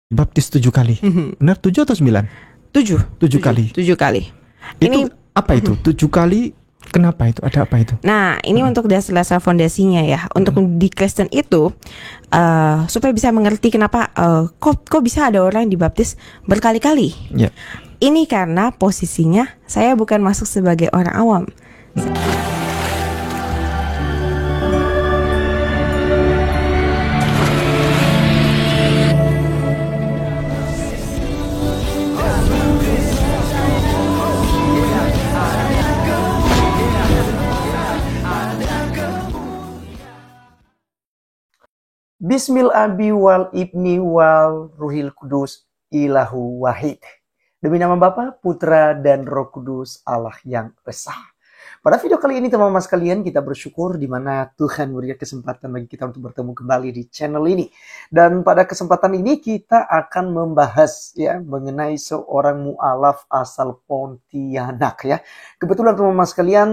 Baptis 7 kali. Benar 7 atau 9? 7. 7 kali. 7 kali. Itu apa itu? 7 kali. Kenapa itu? Ada apa itu? Nah, ini untuk dasar fondasinya ya. Untuk di Kristen itu supaya bisa mengerti kenapa kok bisa ada orang yang dibaptis berkali-kali. Ya. Ini karena posisinya saya bukan masuk sebagai orang awam. Bismil abi wal ibni wal ruhil kudus ilahu wahid. Demi nama Bapa, Putra, dan Roh Kudus Allah yang Esa. Pada video kali ini teman-teman sekalian, kita bersyukur di mana Tuhan memberikan kesempatan bagi kita untuk bertemu kembali di channel ini. Dan pada kesempatan ini kita akan membahas ya mengenai seorang mu'alaf asal Pontianak ya. Kebetulan teman-teman sekalian,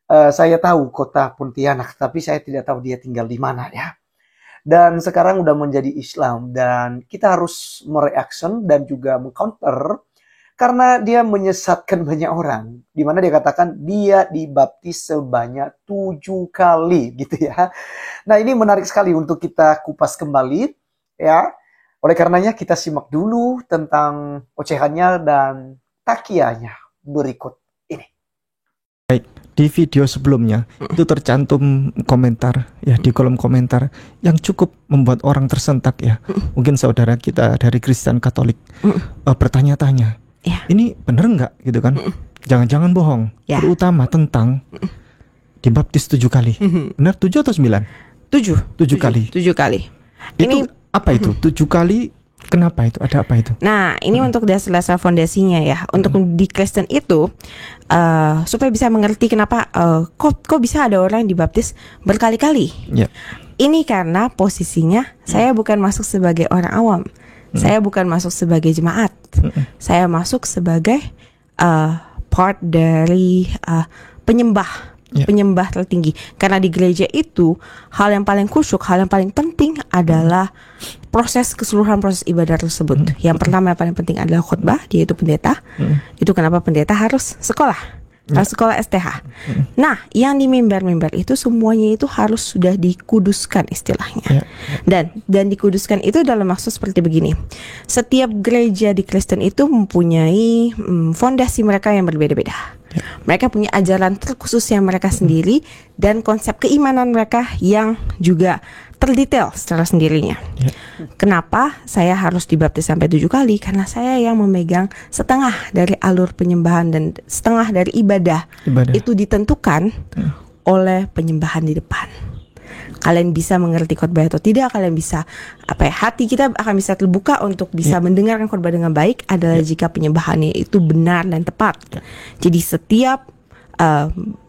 saya tahu kota Pontianak, tapi saya tidak tahu dia tinggal di mana ya. Dan sekarang udah menjadi Islam dan kita harus mereaction dan juga mengcounter karena dia menyesatkan banyak orang. Di mana dia katakan dia dibaptis sebanyak 7 kali gitu ya. Nah, ini menarik sekali untuk kita kupas kembali ya. Oleh karenanya kita simak dulu tentang ocehannya dan takianya berikut ini. Baik, di video sebelumnya itu tercantum komentar ya di kolom komentar yang cukup membuat orang tersentak ya. Mungkin saudara kita dari Kristen Katolik bertanya-tanya, ini bener nggak gitu kan? Jangan-jangan bohong. Terutama tentang dibaptis 7 kali. Benar 7 atau 9? 7 kali. 7 kali. Itu apa itu? 7 kali. Kenapa itu? Ada apa itu? Nah, ini untuk dasar fondasinya ya. Untuk di Kristen itu supaya bisa mengerti kenapa kok bisa ada orang yang dibaptis berkali-kali. Ya. Ini karena posisinya saya bukan masuk sebagai orang awam. Saya bukan masuk sebagai jemaat. Saya masuk sebagai part dari penyembah. Penyembah tertinggi. Karena di gereja itu hal yang paling khusyuk, hal yang paling penting adalah keseluruhan proses ibadah tersebut. Yang pertama yang paling penting adalah khotbah, yaitu pendeta. Itu kenapa pendeta harus sekolah. Harus sekolah STH. Nah, yang di mimbar-mimbar itu semuanya itu harus sudah dikuduskan istilahnya. Dan dikuduskan itu dalam maksud seperti begini. Setiap gereja di Kristen itu mempunyai fondasi mereka yang berbeda-beda. Mereka punya ajaran terkhusus yang mereka sendiri dan konsep keimanan mereka yang juga terdetail secara sendirinya. Kenapa saya harus dibaptis sampai 7 kali? Karena saya yang memegang setengah dari alur penyembahan dan setengah dari ibadah. Itu ditentukan oleh penyembahan di depan. Kalian bisa mengerti khotbah atau tidak, kalian bisa hati kita akan bisa terbuka untuk bisa mendengarkan khotbah dengan baik adalah jika penyembahannya itu benar dan tepat. Jadi setiap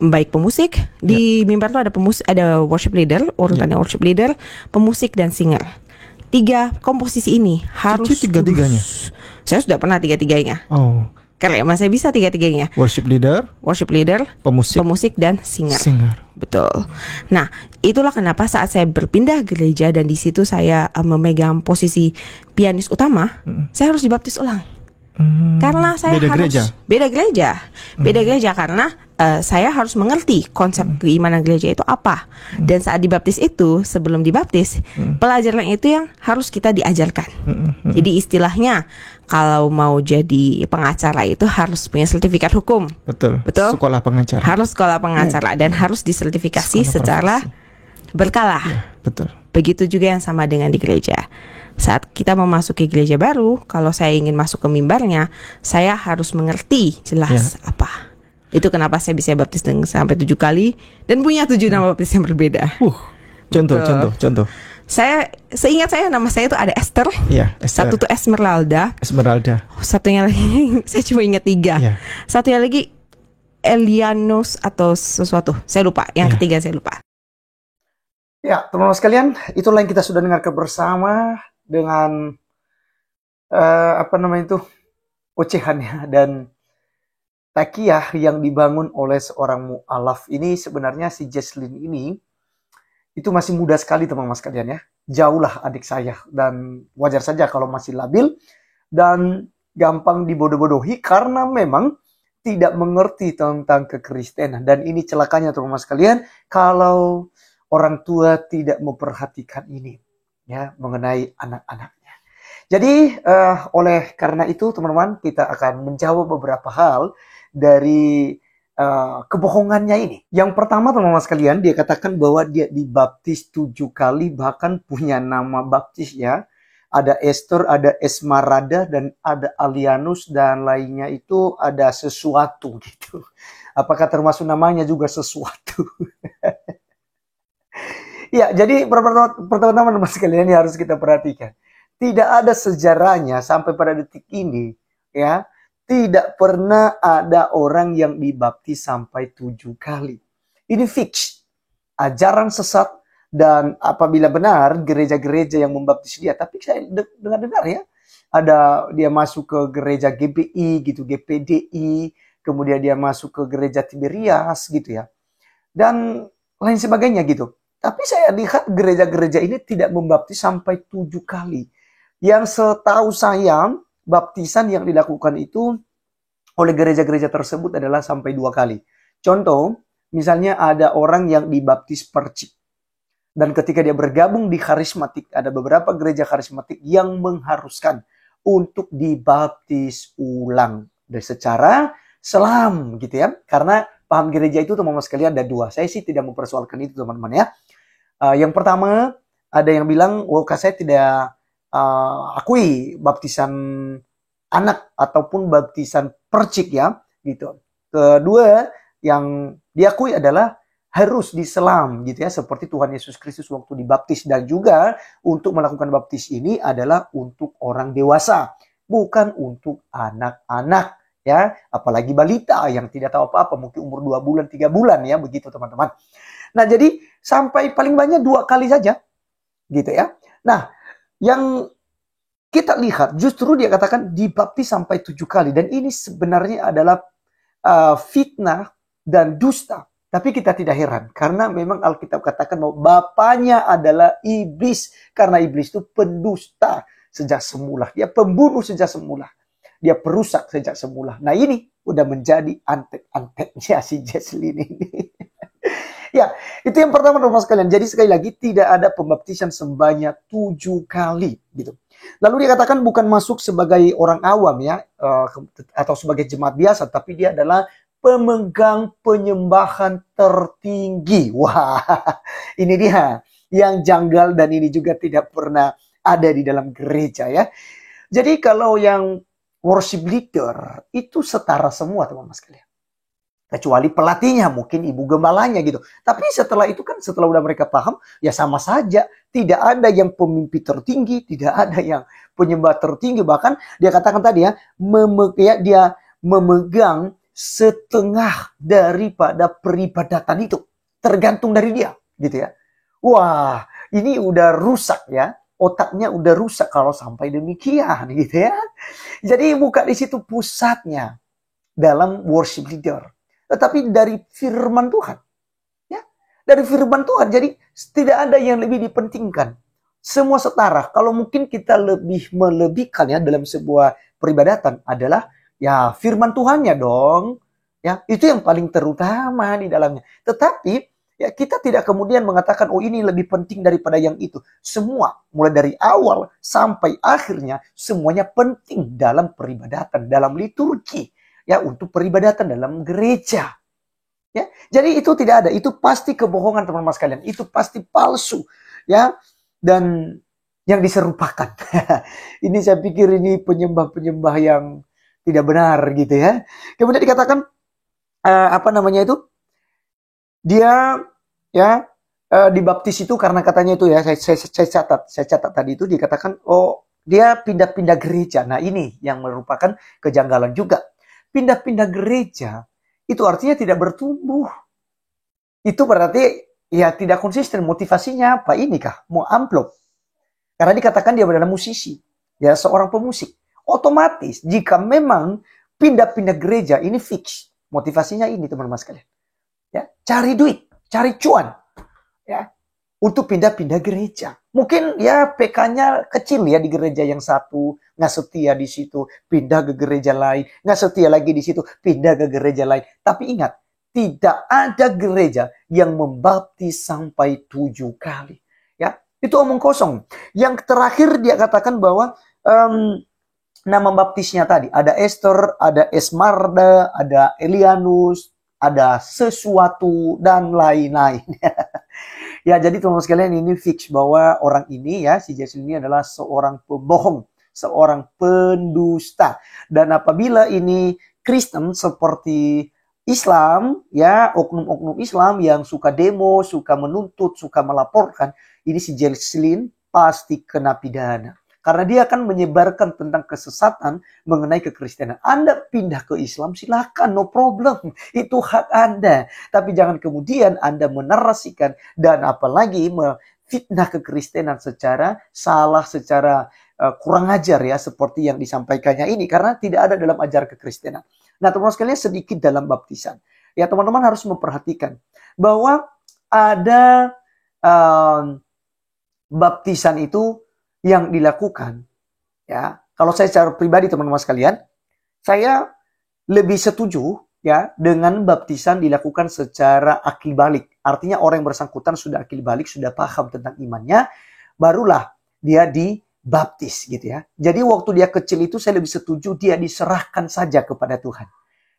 baik pemusik di mimbar itu ada worship leader, urutannya worship leader, pemusik dan singer. 3 komposisi ini harus tiga-tiganya. Saya sudah pernah 3-tiganya. Oh. Karena masih bisa 3-tiganya. Worship leader, pemusik dan singer. Betul. Nah, itulah kenapa saat saya berpindah gereja dan di situ saya memegang posisi pianis utama, saya harus dibaptis ulang. Karena saya beda gereja karena saya harus mengerti konsep keimanan gereja itu apa. Dan saat dibaptis itu, sebelum dibaptis, pelajaran itu yang harus kita diajarkan. Jadi istilahnya kalau mau jadi pengacara itu harus punya sertifikat hukum. Betul. Sekolah pengacara. Harus sekolah pengacara dan harus disertifikasi secara berkala. Betul. Begitu juga yang sama dengan di gereja. Saat kita memasuki gereja baru, kalau saya ingin masuk ke mimbarnya, saya harus mengerti jelas apa. Itu kenapa saya bisa baptis sampai 7 kali dan punya 7 nama baptis yang berbeda. Contoh. Seingat saya nama saya itu ada Esther. Satu tuh Esmeralda. Satunya lagi saya cuma ingat 3. Satunya lagi Elianos atau sesuatu. Saya lupa. Yang ketiga saya lupa. Ya, teman-teman sekalian, itulah yang kita sudah dengarkan bersama dengan ocehannya dan takiyah yang dibangun oleh seorang mu'alaf ini. Sebenarnya si Jesslyn ini itu masih muda sekali teman-teman sekalian ya. jauhlah adik saya. Dan wajar saja kalau masih labil dan gampang dibodoh-bodohi karena memang tidak mengerti tentang kekristenan. Dan ini celakanya teman-teman sekalian kalau orang tua tidak memperhatikan ini ya mengenai anak-anaknya. Jadi oleh karena itu teman-teman kita akan menjawab beberapa hal dari kebohongannya ini. Yang pertama teman-teman sekalian, dia katakan bahwa dia dibaptis 7 kali, bahkan punya nama baptis ya. Ada Esther, ada Esmeralda, dan ada Alianus, dan lainnya itu ada sesuatu gitu. Apakah termasuk namanya juga sesuatu? Ya, jadi pertama-tama teman sekalian ini harus kita perhatikan. Tidak ada sejarahnya sampai pada detik ini, ya. Tidak pernah ada orang yang dibaptis sampai 7 kali. Ini fix. Ajaran sesat dan apabila benar gereja-gereja yang membaptis dia. Tapi saya dengar ya. Ada dia masuk ke gereja GBI gitu, GPDI. Kemudian dia masuk ke gereja Tiberias gitu ya. Dan lain sebagainya gitu. Tapi saya lihat gereja-gereja ini tidak membaptis sampai 7 kali. Yang setahu saya, baptisan yang dilakukan itu oleh gereja-gereja tersebut adalah sampai 2 kali. Contoh, misalnya ada orang yang dibaptis percik. Dan ketika dia bergabung di karismatik, ada beberapa gereja karismatik yang mengharuskan untuk dibaptis ulang. Dan secara selam gitu ya. Karena paham gereja itu teman-teman sekalian ada 2. Saya sih tidak mempersoalkan itu teman-teman ya. Yang pertama, ada yang bilang, saya tidak akui baptisan anak ataupun baptisan percik ya gitu. Kedua yang diakui adalah harus diselam gitu ya, seperti Tuhan Yesus Kristus waktu dibaptis. Dan juga untuk melakukan baptis ini adalah untuk orang dewasa, bukan untuk anak-anak ya, apalagi balita yang tidak tahu apa-apa, mungkin umur 2 bulan 3 bulan ya, begitu teman-teman. Nah, jadi sampai paling banyak 2 kali saja gitu ya. Nah, yang kita lihat justru dia katakan dibaptis sampai 7 kali. Dan ini sebenarnya adalah fitnah dan dusta. Tapi kita tidak heran. Karena memang Alkitab katakan bahwa bapaknya adalah iblis. Karena iblis itu pendusta sejak semula. Dia pembunuh sejak semula. Dia perusak sejak semula. Nah ini udah menjadi antek-anteknya si Jesslyn ini. Ya, itu yang pertama teman-teman sekalian. Jadi sekali lagi tidak ada pembaptisan sebanyak 7 kali gitu. Lalu dia katakan bukan masuk sebagai orang awam ya, atau sebagai jemaat biasa, tapi dia adalah pemegang penyembahan tertinggi. Wah, ini dia yang janggal dan ini juga tidak pernah ada di dalam gereja ya. Jadi kalau yang worship leader itu setara semua teman-teman sekalian. Kecuali pelatihnya, mungkin ibu gembalanya gitu. Tapi setelah itu kan, setelah udah mereka paham, ya sama saja. Tidak ada yang pemimpin tertinggi, tidak ada yang penyembah tertinggi. Bahkan dia katakan tadi ya, dia memegang setengah daripada peribadatan itu. Tergantung dari dia, gitu ya. Wah, ini udah rusak ya. Otaknya udah rusak kalau sampai demikian, gitu ya. Jadi bukan di situ pusatnya dalam worship leader. Tetapi dari firman Tuhan. Ya, dari firman Tuhan. Jadi tidak ada yang lebih dipentingkan. Semua setara. Kalau mungkin kita lebih melebihkan ya dalam sebuah peribadatan adalah ya firman Tuhannya dong. Ya, itu yang paling terutama di dalamnya. Tetapi ya kita tidak kemudian mengatakan oh ini lebih penting daripada yang itu. Semua mulai dari awal sampai akhirnya semuanya penting dalam peribadatan, dalam liturgi. Ya, untuk peribadatan dalam gereja. Ya, jadi itu tidak ada. Itu pasti kebohongan teman-teman sekalian. Itu pasti palsu. Ya, dan yang diserupakan. Ini saya pikir ini penyembah-penyembah yang tidak benar gitu ya. Kemudian dikatakan apa namanya itu? Dia ya dibaptis itu karena katanya itu ya saya catat tadi itu dikatakan oh dia pindah-pindah gereja. Nah, ini yang merupakan kejanggalan juga. Pindah-pindah gereja, itu artinya tidak bertumbuh. Itu berarti ya tidak konsisten. Motivasinya apa? Ini kah? Mau amplop. Karena dikatakan dia adalah musisi. Ya, seorang pemusik. Otomatis, jika memang pindah-pindah gereja, ini fix. Motivasinya ini teman-teman sekalian. Ya, cari duit, cari cuan. Ya, untuk pindah-pindah gereja. Mungkin ya PK-nya kecil ya di gereja yang satu, nggak setia di situ, pindah ke gereja lain, nggak setia lagi di situ, pindah ke gereja lain. Tapi ingat, tidak ada gereja yang membaptis sampai 7 kali. Ya, itu omong kosong. Yang terakhir dia katakan bahwa nama baptisnya tadi ada Esther, ada Esmeralda, ada Elianus, ada sesuatu dan lain-lain. Ya, jadi teman-teman sekalian ini fix bahwa orang ini ya, si Jason ini adalah seorang pembohong, seorang pendusta. Dan apabila ini Kristen seperti Islam, ya, oknum-oknum Islam yang suka demo, suka menuntut, suka melaporkan, ini si Jason pasti kena pidana. Karena dia akan menyebarkan tentang kesesatan mengenai kekristenan. Anda pindah ke Islam, silakan, no problem. Itu hak Anda. Tapi jangan kemudian Anda menarasikan dan apalagi fitnah kekristenan secara salah, secara kurang ajar ya, seperti yang disampaikannya ini. Karena tidak ada dalam ajaran kekristenan. Nah, teman-teman sekalian, sedikit dalam baptisan. Ya, teman-teman harus memperhatikan bahwa ada baptisan itu yang dilakukan, ya. Kalau saya secara pribadi teman-teman sekalian, saya lebih setuju ya dengan baptisan dilakukan secara akil balik. Artinya orang yang bersangkutan sudah akil balik, sudah paham tentang imannya, barulah dia dibaptis gitu ya. Jadi waktu dia kecil itu saya lebih setuju dia diserahkan saja kepada Tuhan.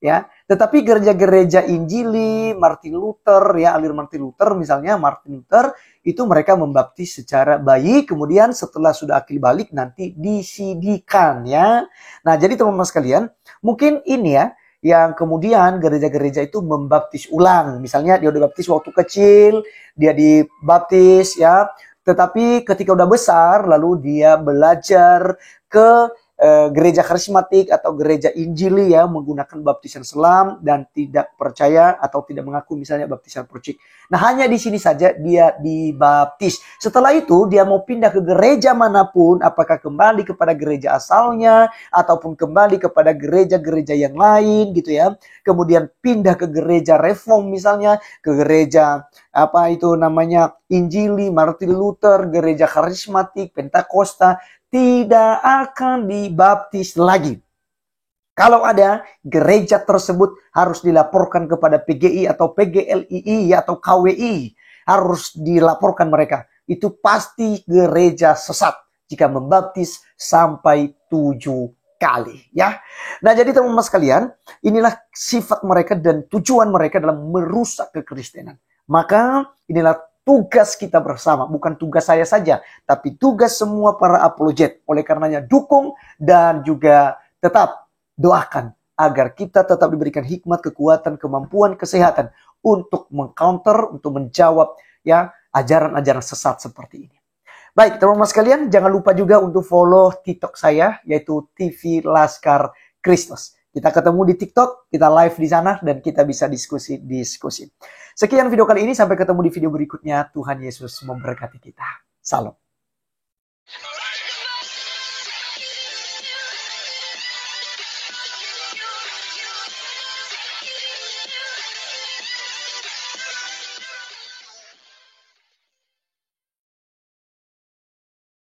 Ya, tetapi gereja-gereja Injili, Martin Luther, ya, aliran Martin Luther misalnya, Martin Luther itu mereka membaptis secara bayi, kemudian setelah sudah akil balik nanti disidikan ya. Nah, jadi teman-teman sekalian, mungkin ini ya yang kemudian gereja-gereja itu membaptis ulang. Misalnya dia udah baptis waktu kecil, dia dibaptis ya, tetapi ketika udah besar lalu dia belajar ke gereja karismatik atau gereja Injili ya, menggunakan baptisan selam dan tidak percaya atau tidak mengaku misalnya baptisan percik. Nah, hanya di sini saja dia dibaptis. Setelah itu dia mau pindah ke gereja manapun, apakah kembali kepada gereja asalnya ataupun kembali kepada gereja-gereja yang lain gitu ya. Kemudian pindah ke gereja Reform misalnya, ke gereja apa itu namanya Injili, Martin Luther, gereja karismatik, Pentakosta, tidak akan dibaptis lagi. Kalau ada, gereja tersebut harus dilaporkan kepada PGI atau PGLII atau KWI. Harus dilaporkan mereka. Itu pasti gereja sesat jika membaptis sampai 7 kali. Ya. Nah, jadi teman-teman sekalian, inilah sifat mereka dan tujuan mereka dalam merusak kekristenan. Maka inilah tugas kita bersama, bukan tugas saya saja, tapi tugas semua para apologet. Oleh karenanya dukung dan juga tetap doakan agar kita tetap diberikan hikmat, kekuatan, kemampuan, kesehatan untuk mengcounter, untuk menjawab ya ajaran-ajaran sesat seperti ini. Baik, teman-teman sekalian, jangan lupa juga untuk follow TikTok saya, yaitu TV Laskar Kristus. Kita ketemu di TikTok, kita live di sana, dan kita bisa diskusi. Sekian video kali ini, sampai ketemu di video berikutnya. Tuhan Yesus memberkati kita. Salam.